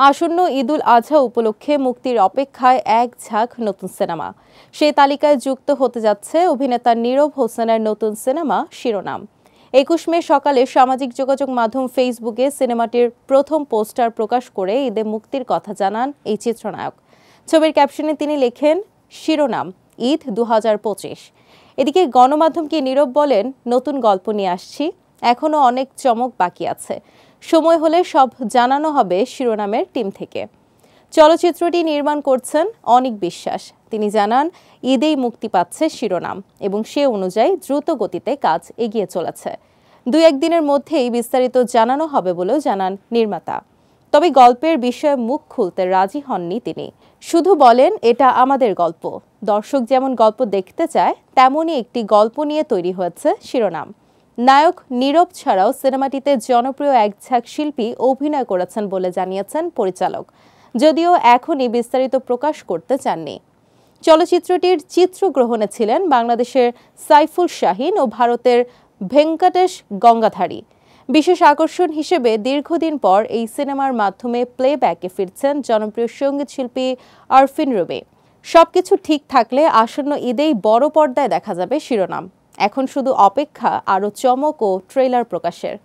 আসন্ন ঈদুল আজহা উপলক্ষে মুক্তির অপেক্ষায় এক ঝাঁক নতুন সিনেমা। সেই তালিকায় যুক্ত হতে যাচ্ছে অভিনেতা নীরব হোসেনের নতুন সিনেমা শিরোনাম। ২১ মে সকালে সামাজিক যোগাযোগ মাধ্যম ফেসবুকে সিনেমাটির প্রথম পোস্টার প্রকাশ করে ঈদে মুক্তির কথা জানান এই চিত্রনায়ক। ছবির ক্যাপশনে তিনি লেখেন, শিরোনাম ঈদ ২০২৫। এদিকে গণমাধ্যমকে নীরব বলেন, নতুন গল্প নিয়ে আসছি, এখনও অনেক চমক বাকি আছে, সময় হলে সব জানানো হবে শিরোনামের টিম থেকে। চলচ্চিত্রটি নির্মাণ করছেন অনিক বিশ্বাস। তিনি জানান, ঈদেই মুক্তি পাচ্ছে শিরোনাম এবং সে অনুযায়ী দ্রুত গতিতে কাজ এগিয়ে চলেছে। ২-১ দিনের মধ্যেই বিস্তারিত জানানো হবে বলেও জানান নির্মাতা। তবে গল্পের বিষয়ে মুখ খুলতে রাজি হননি তিনি। শুধু বলেন, এটা আমাদের গল্প, দর্শক যেমন গল্প দেখতে চায় তেমনই একটি গল্প নিয়ে তৈরি হয়েছে শিরোনাম। নায়ক নীরব ছাড়াও সিনেমাটিতে জনপ্রিয় এক ঝাঁক শিল্পী অভিনয় করেছেন বলে জানিয়েছেন পরিচালক, যদিও এখনই বিস্তারিত প্রকাশ করতে চাননি। চলচ্চিত্রটির চিত্রগ্রহণে ছিলেন বাংলাদেশের সাইফুল শাহীন ও ভারতের ভেঙ্কটেশ গঙ্গাধারী। বিশেষ আকর্ষণ হিসেবে দীর্ঘদিন পর এই সিনেমার মাধ্যমে প্লেব্যাকে ফিরছেন জনপ্রিয় সঙ্গীত শিল্পী আরফিন রুমি। সবকিছু ঠিক থাকলে আসন্ন ঈদেই বড় পর্দায় দেখা যাবে শিরোনাম। এখন শুধু অপেক্ষা আরও চমক ও ট্রেলার প্রকাশের।